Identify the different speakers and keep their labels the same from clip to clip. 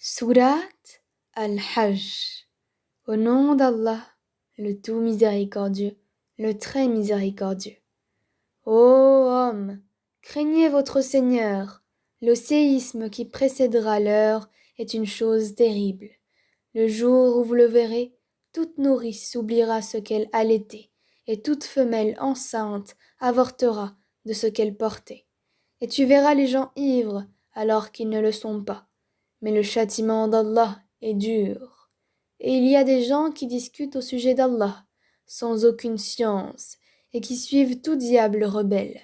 Speaker 1: Surat Al-Hajj. Au nom d'Allah, le tout miséricordieux, le très miséricordieux. Ô hommes, craignez votre Seigneur. Le séisme qui précédera l'heure est une chose terrible. Le jour où vous le verrez, toute nourrice oubliera ce qu'elle allaitait, et toute femelle enceinte avortera de ce qu'elle portait. Et tu verras les gens ivres alors qu'ils ne le sont pas. Mais le châtiment d'Allah est dur. Et il y a des gens qui discutent au sujet d'Allah, sans aucune science, et qui suivent tout diable rebelle.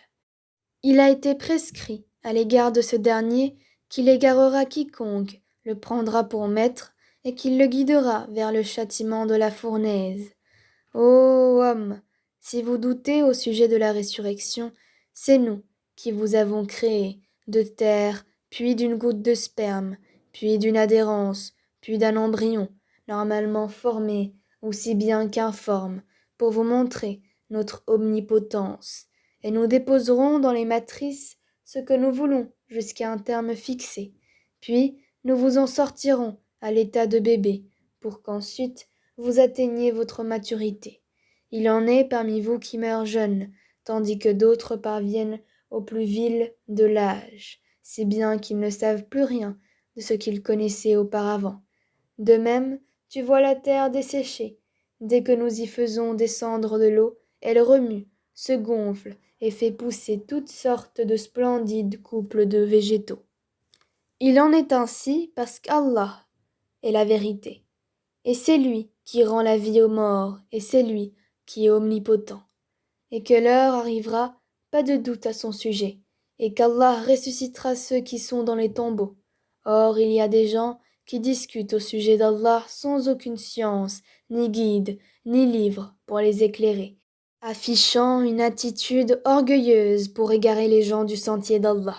Speaker 1: Il a été prescrit à l'égard de ce dernier qu'il égarera quiconque le prendra pour maître et qu'il le guidera vers le châtiment de la fournaise. Ô hommes, si vous doutez au sujet de la résurrection, c'est nous qui vous avons créé de terre, puis d'une goutte de sperme, puis d'une adhérence, puis d'un embryon, normalement formé, aussi bien qu'informe, pour vous montrer notre omnipotence. Et nous déposerons dans les matrices ce que nous voulons jusqu'à un terme fixé. Puis nous vous en sortirons à l'état de bébé, pour qu'ensuite vous atteigniez votre maturité. Il en est parmi vous qui meurent jeunes, tandis que d'autres parviennent au plus vil de l'âge, si bien qu'ils ne savent plus rien de ce qu'ils connaissaient auparavant. De même, tu vois la terre desséchée. Dès que nous y faisons descendre de l'eau, elle remue, se gonfle et fait pousser toutes sortes de splendides couples de végétaux. Il en est ainsi parce qu'Allah est la vérité. Et c'est lui qui rend la vie aux morts, et c'est lui qui est omnipotent. Et que l'heure arrivera, pas de doute à son sujet, et qu'Allah ressuscitera ceux qui sont dans les tombeaux. Or il y a des gens qui discutent au sujet d'Allah sans aucune science, ni guide, ni livre pour les éclairer, affichant une attitude orgueilleuse pour égarer les gens du sentier d'Allah.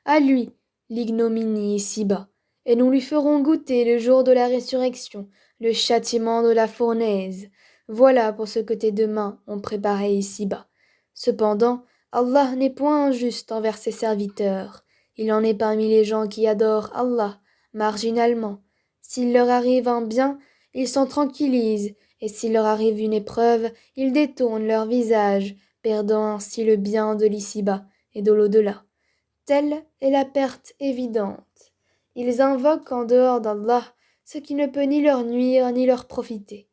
Speaker 1: À lui l'ignominie ici-bas, et nous lui ferons goûter le jour de la résurrection le châtiment de la fournaise. Voilà pour ce que tes deux mains ont préparé ici-bas. Cependant, Allah n'est point injuste envers ses serviteurs. Il en est parmi les gens qui adorent Allah, marginalement. S'il leur arrive un bien, ils s'en tranquillisent, et s'il leur arrive une épreuve, ils détournent leur visage, perdant ainsi le bien de l'ici-bas et de l'au-delà. Telle est la perte évidente. Ils invoquent en dehors d'Allah ce qui ne peut ni leur nuire ni leur profiter.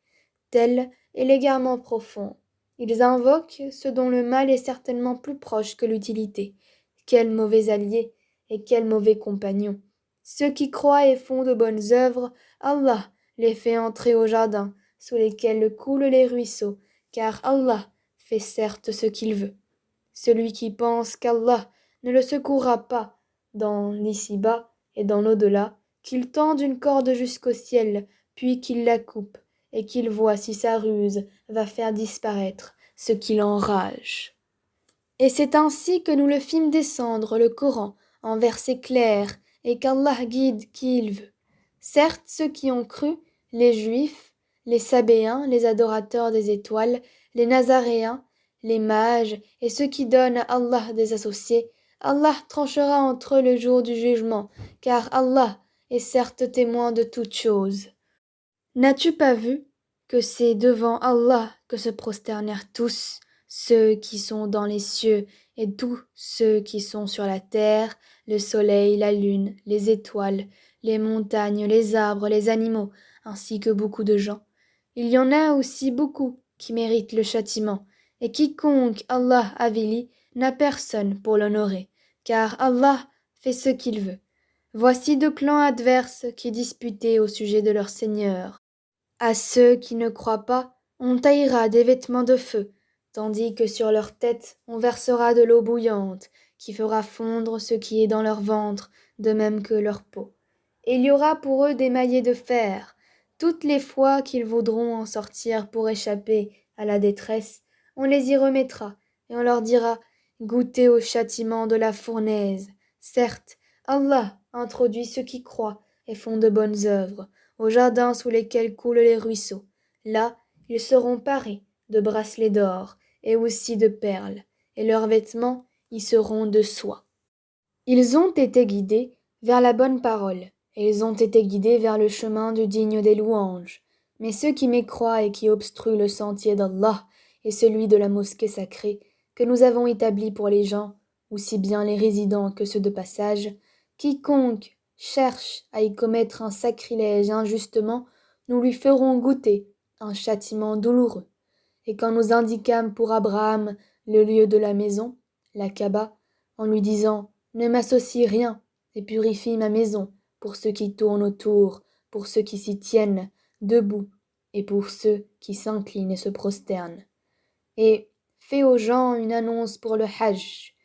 Speaker 1: Tel est l'égarement profond. Ils invoquent ce dont le mal est certainement plus proche que l'utilité. Quel mauvais allié et quel mauvais compagnon. Ceux qui croient et font de bonnes œuvres, Allah les fait entrer au jardin, sous lesquels coulent les ruisseaux, car Allah fait certes ce qu'il veut. Celui qui pense qu'Allah ne le secourra pas dans l'ici-bas et dans l'au-delà, qu'il tende une corde jusqu'au ciel, puis qu'il la coupe, et qu'il voit si sa ruse va faire disparaître ce qui l'enrage. Et c'est ainsi que nous le fîmes descendre le Coran en versets clairs, et qu'Allah guide qui il veut. Certes, ceux qui ont cru, les Juifs, les Sabéens, les adorateurs des étoiles, les Nazaréens, les mages, et ceux qui donnent à Allah des associés, Allah tranchera entre eux le jour du jugement, car Allah est certes témoin de toutes choses. N'as-tu pas vu que c'est devant Allah que se prosternèrent tous, ceux qui sont dans les cieux et tous ceux qui sont sur la terre, le soleil, la lune, les étoiles, les montagnes, les arbres, les animaux, ainsi que beaucoup de gens. Il y en a aussi beaucoup qui méritent le châtiment, et quiconque Allah avilit n'a personne pour l'honorer, car Allah fait ce qu'il veut. Voici deux clans adverses qui disputaient au sujet de leur Seigneur. À ceux qui ne croient pas, on taillera des vêtements de feu, tandis que sur leur tête on versera de l'eau bouillante, qui fera fondre ce qui est dans leur ventre, de même que leur peau. Et il y aura pour eux des maillets de fer. Toutes les fois qu'ils voudront en sortir pour échapper à la détresse, on les y remettra, et on leur dira « Goûtez au châtiment de la fournaise ». Certes, Allah introduit ceux qui croient et font de bonnes œuvres, aux jardins sous lesquels coulent les ruisseaux. Là, ils seront parés de bracelets d'or et aussi de perles, et leurs vêtements y seront de soie. Ils ont été guidés vers la bonne parole, et ils ont été guidés vers le chemin du digne des louanges. Mais ceux qui mécroient et qui obstruent le sentier d'Allah et celui de la mosquée sacrée que nous avons établi pour les gens, aussi bien les résidents que ceux de passage, quiconque cherche à y commettre un sacrilège injustement, nous lui ferons goûter un châtiment douloureux. Et quand nous indiquâmes pour Abraham le lieu de la maison, la Kaaba, en lui disant « Ne m'associe rien et purifie ma maison pour ceux qui tournent autour, pour ceux qui s'y tiennent debout et pour ceux qui s'inclinent et se prosternent. Et fais aux gens une annonce pour le Hajj.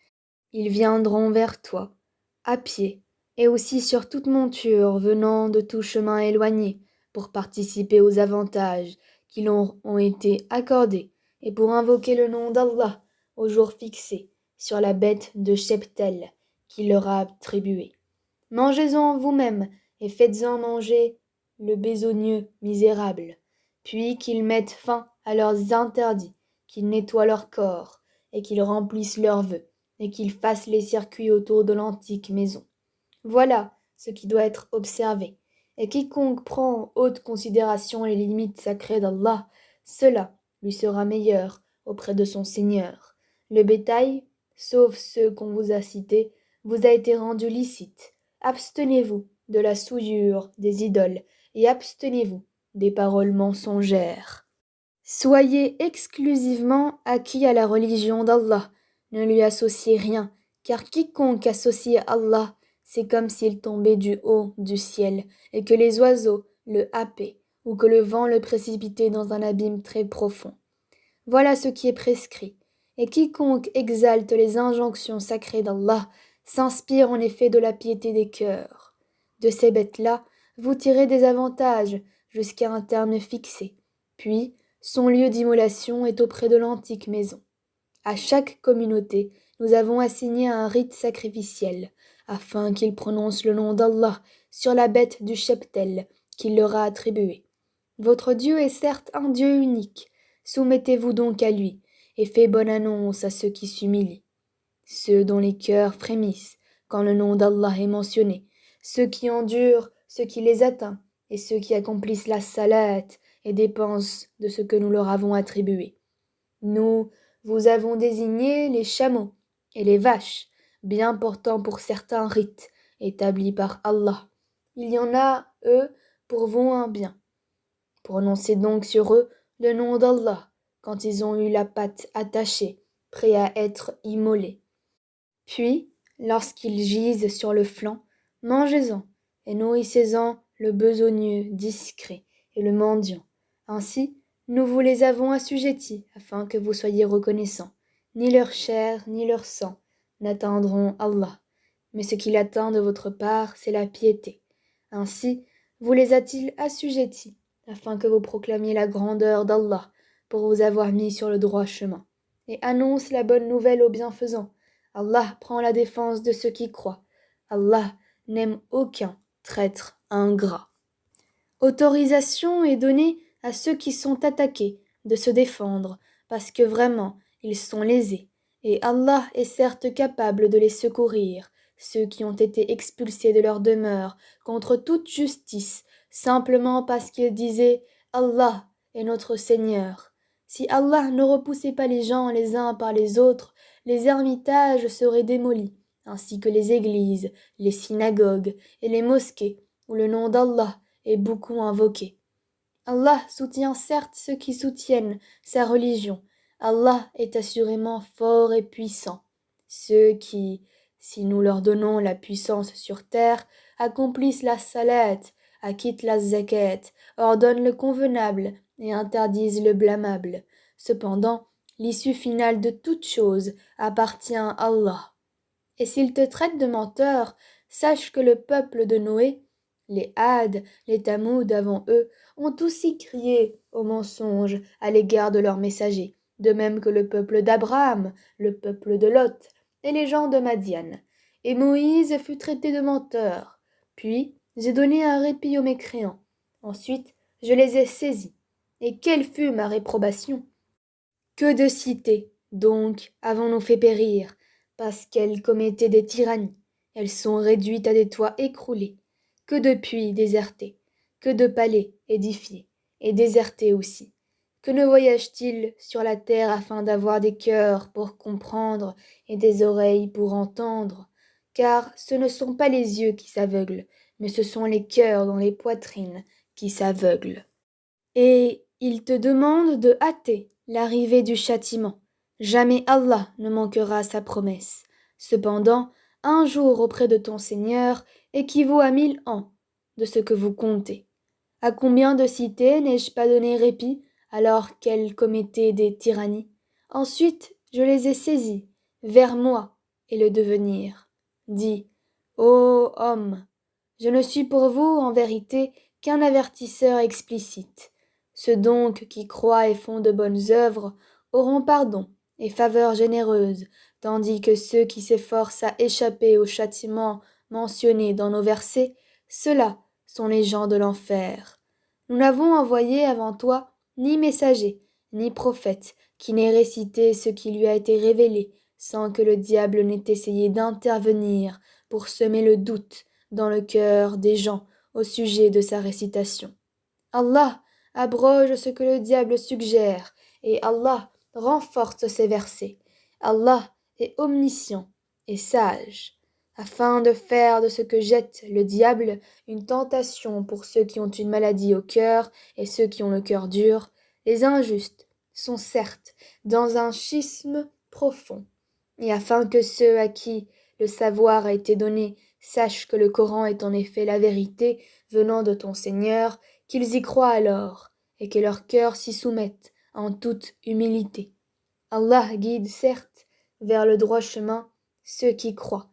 Speaker 1: Ils viendront vers toi, à pied, et aussi sur toute monture venant de tout chemin éloigné, pour participer aux avantages qui leur ont été accordés, et pour invoquer le nom d'Allah au jour fixé, sur la bête de cheptel qu'il leur a attribuée. Mangez-en vous-même, et faites-en manger le besogneux misérable, puis qu'ils mettent fin à leurs interdits, qu'ils nettoient leur corps, et qu'ils remplissent leurs vœux, et qu'ils fassent les circuits autour de l'antique maison. Voilà ce qui doit être observé, et quiconque prend en haute considération les limites sacrées d'Allah, cela lui sera meilleur auprès de son Seigneur. Le bétail, sauf ceux qu'on vous a cités, vous a été rendu licite. Abstenez-vous de la souillure des idoles, et abstenez-vous des paroles mensongères. Soyez exclusivement acquis à la religion d'Allah. Ne lui associez rien, car quiconque associe Allah, c'est comme s'il tombait du haut du ciel, et que les oiseaux le happaient, ou que le vent le précipitait dans un abîme très profond. Voilà ce qui est prescrit. Et quiconque exalte les injonctions sacrées d'Allah s'inspire en effet de la piété des cœurs. De ces bêtes-là, vous tirez des avantages jusqu'à un terme fixé. Puis, son lieu d'immolation est auprès de l'antique maison. À chaque communauté, nous avons assigné un rite sacrificiel, afin qu'il prononce le nom d'Allah sur la bête du cheptel qu'il leur a attribué. Votre Dieu est certes un Dieu unique. Soumettez-vous donc à lui, et faites bonne annonce à ceux qui s'humilient. Ceux dont les cœurs frémissent quand le nom d'Allah est mentionné, ceux qui endurent ce qui les atteint, et ceux qui accomplissent la salat et dépensent de ce que nous leur avons attribué. Nous vous avons désigné les chameaux et les vaches, bien portants pour certains rites établis par Allah. Il y en a, eux, pour vous un bien. Prononcez donc sur eux le nom d'Allah quand ils ont eu la patte attachée, prêts à être immolés. Puis, lorsqu'ils gisent sur le flanc, mangez-en et nourrissez-en le besogneux discret et le mendiant. Ainsi, nous vous les avons assujettis afin que vous soyez reconnaissants. Ni leur chair ni leur sang n'atteindront Allah, mais ce qu'il atteint de votre part, c'est la piété. Ainsi, vous les a-t-il assujettis afin que vous proclamiez la grandeur d'Allah pour vous avoir mis sur le droit chemin. Et annonce la bonne nouvelle aux bienfaisants. Allah prend la défense de ceux qui croient. Allah n'aime aucun traître ingrat. Autorisation est donnée à ceux qui sont attaqués de se défendre, parce que vraiment ils sont lésés, et Allah est certes capable de les secourir, ceux qui ont été expulsés de leur demeure contre toute justice, simplement parce qu'ils disaient « Allah est notre Seigneur ». Si Allah ne repoussait pas les gens les uns par les autres, les ermitages seraient démolis, ainsi que les églises, les synagogues et les mosquées, où le nom d'Allah est beaucoup invoqué. Allah soutient certes ceux qui soutiennent sa religion. Allah est assurément fort et puissant. Ceux qui, si nous leur donnons la puissance sur terre, accomplissent la salat, acquittent la zakat, ordonnent le convenable et interdisent le blâmable. Cependant, l'issue finale de toute chose appartient à Allah. Et s'il te traite de menteur, sache que le peuple de Noé, les Had, les Tamoud avant eux, ont aussi crié au mensonge à l'égard de leurs messagers, de même que le peuple d'Abraham, le peuple de Lot et les gens de Madian. Et Moïse fut traité de menteur. Puis j'ai donné un répit aux mécréants. Ensuite, je les ai saisis. Et quelle fut ma réprobation! Que de cités, donc, avons-nous fait périr, parce qu'elles commettaient des tyrannies. Elles sont réduites à des toits écroulés. que de puits désertés, que de palais édifiés, et désertés aussi. Que ne voyage-t-il sur la terre afin d'avoir des cœurs pour comprendre et des oreilles pour entendre? Car ce ne sont pas les yeux qui s'aveuglent, mais ce sont les cœurs dans les poitrines qui s'aveuglent. Et il te demande de hâter l'arrivée du châtiment. Jamais Allah ne manquera à sa promesse. Cependant, un jour auprès de ton Seigneur équivaut à 1000 ans de ce que vous comptez. À combien de cités n'ai-je pas donné répit alors qu'elles commettaient des tyrannies? Ensuite, je les ai saisies, vers moi et le devenir. Dis, ô homme, je ne suis pour vous en vérité qu'un avertisseur explicite. Ceux donc qui croient et font de bonnes œuvres auront pardon et faveur généreuse, tandis que ceux qui s'efforcent à échapper au châtiment mentionné dans nos versets, ceux-là sont les gens de l'enfer. Nous n'avons envoyé avant toi ni messager, ni prophète, qui n'ait récité ce qui lui a été révélé, sans que le diable n'ait essayé d'intervenir pour semer le doute dans le cœur des gens au sujet de sa récitation. Allah abroge ce que le diable suggère, et Allah renforce ses versets. Allah est omniscient et sage, afin de faire de ce que jette le diable une tentation pour ceux qui ont une maladie au cœur et ceux qui ont le cœur dur. Les injustes sont certes dans un schisme profond, et afin que ceux à qui le savoir a été donné sachent que le Coran est en effet la vérité venant de ton Seigneur, qu'ils y croient alors, et que leur cœur s'y soumette en toute humilité. Allah guide certes vers le droit chemin ceux qui croient,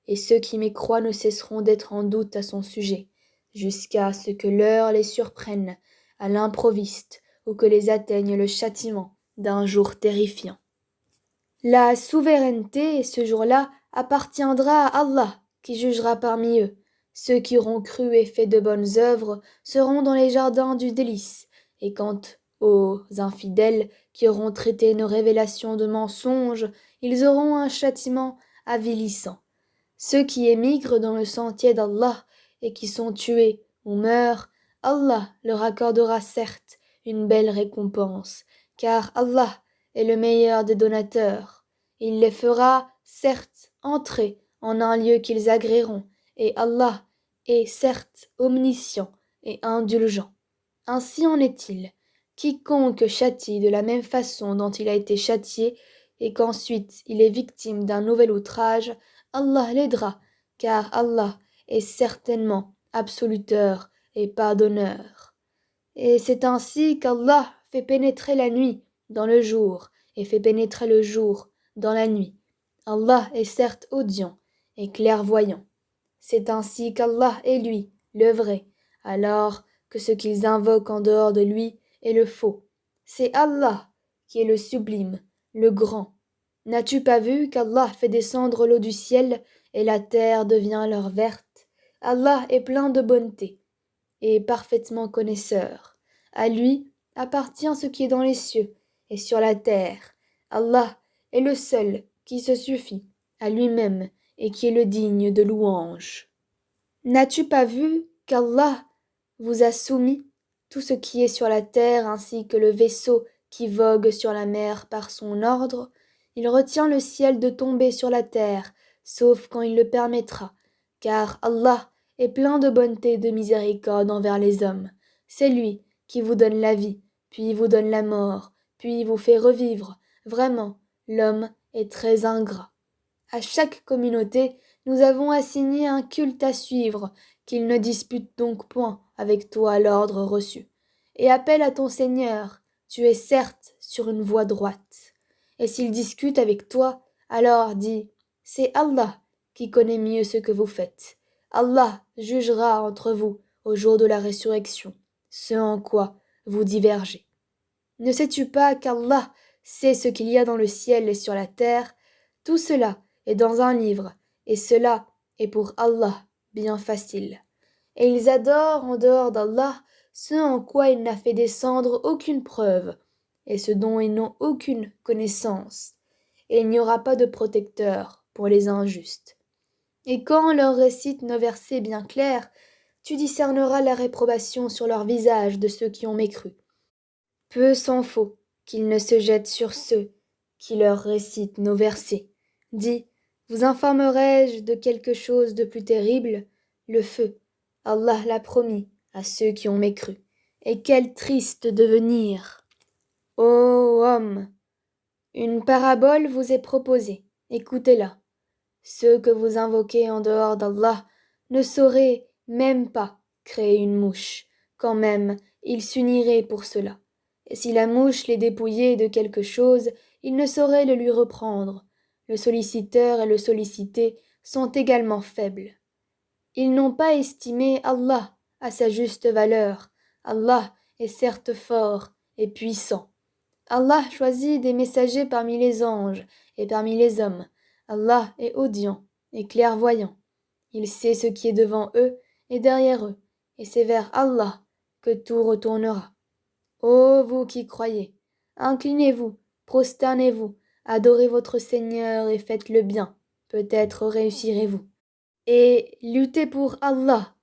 Speaker 1: et ceux qui mécroient ne cesseront d'être en doute à son sujet, jusqu'à ce que l'heure les surprenne à l'improviste ou que les atteigne le châtiment d'un jour terrifiant. La souveraineté, ce jour-là, appartiendra à Allah, qui jugera parmi eux. Ceux qui auront cru et fait de bonnes œuvres seront dans les jardins du délice, et quant aux infidèles qui auront traité nos révélations de mensonges, ils auront un châtiment avilissant. Ceux qui émigrent dans le sentier d'Allah et qui sont tués ou meurent, Allah leur accordera certes une belle récompense, car Allah est le meilleur des donateurs. Il les fera certes entrer en un lieu qu'ils agréeront, et Allah est certes omniscient et indulgent. Ainsi en est-il. Quiconque châtie de la même façon dont il a été châtié, et qu'ensuite il est victime d'un nouvel outrage, Allah l'aidera, car Allah est certainement absoluteur et pardonneur. Et c'est ainsi qu'Allah fait pénétrer la nuit dans le jour et fait pénétrer le jour dans la nuit. Allah est certes audient et clairvoyant. C'est ainsi qu'Allah est lui, le vrai, alors que ce qu'ils invoquent en dehors de lui est le faux. C'est Allah qui est le sublime, le grand. N'as-tu pas vu qu'Allah fait descendre l'eau du ciel et la terre devient alors verte? Allah est plein de bonté et parfaitement connaisseur. À lui appartient ce qui est dans les cieux et sur la terre. Allah est le seul qui se suffit à lui-même et qui est le digne de louange. N'as-tu pas vu qu'Allah vous a soumis tout ce qui est sur la terre ainsi que le vaisseau qui vogue sur la mer par son ordre? Il retient le ciel de tomber sur la terre, sauf quand il le permettra, car Allah est plein de bonté et de miséricorde envers les hommes. C'est lui qui vous donne la vie, puis vous donne la mort, puis vous fait revivre. Vraiment, l'homme est très ingrat. À chaque communauté, nous avons assigné un culte à suivre, qu'il ne dispute donc point avec toi l'ordre reçu. Et appelle à ton Seigneur, tu es certes sur une voie droite. Et s'il discute avec toi, alors dis, c'est Allah qui connaît mieux ce que vous faites. Allah jugera entre vous au jour de la résurrection, ce en quoi vous divergez. Ne sais-tu pas qu'Allah sait ce qu'il y a dans le ciel et sur la terre? Tout cela est dans un livre, et cela est pour Allah bien facile. Et ils adorent en dehors d'Allah ce en quoi il n'a fait descendre aucune preuve, et ce dont ils n'ont aucune connaissance. Et il n'y aura pas de protecteur pour les injustes. Et quand on leur récite nos versets bien clairs, tu discerneras la réprobation sur leur visage de ceux qui ont mécru. Peu s'en faut qu'ils ne se jettent sur ceux qui leur récitent nos versets. Dis, vous informerai-je de quelque chose de plus terrible? Le feu, Allah l'a promis à ceux qui ont mécru. Et quel triste devenir! Ô homme, une parabole vous est proposée, écoutez-la. Ceux que vous invoquez en dehors d'Allah ne sauraient même pas créer une mouche, quand même ils s'uniraient pour cela. Et si la mouche les dépouillait de quelque chose, ils ne sauraient le lui reprendre. Le solliciteur et le sollicité sont également faibles. Ils n'ont pas estimé Allah à sa juste valeur. Allah est certes fort et puissant. Allah choisit des messagers parmi les anges et parmi les hommes. Allah est audient et clairvoyant. Il sait ce qui est devant eux et derrière eux, et c'est vers Allah que tout retournera. Ô vous qui croyez, inclinez-vous, prosternez-vous, adorez votre Seigneur et faites le bien, peut-être réussirez-vous. Et luttez pour Allah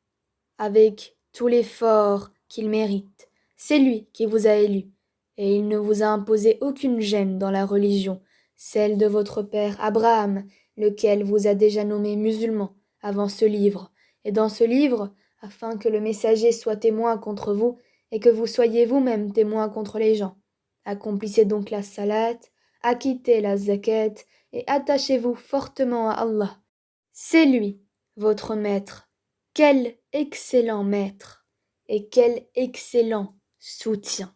Speaker 1: avec tout l'effort qu'il mérite. C'est lui qui vous a élu, et il ne vous a imposé aucune gêne dans la religion, celle de votre père Abraham, lequel vous a déjà nommé musulman avant ce livre, et dans ce livre, afin que le messager soit témoin contre vous, et que vous soyez vous-même témoin contre les gens. Accomplissez donc la salat, acquittez la zakat, et attachez-vous fortement à Allah. C'est lui, votre maître. Quel excellent maître et quel excellent soutien.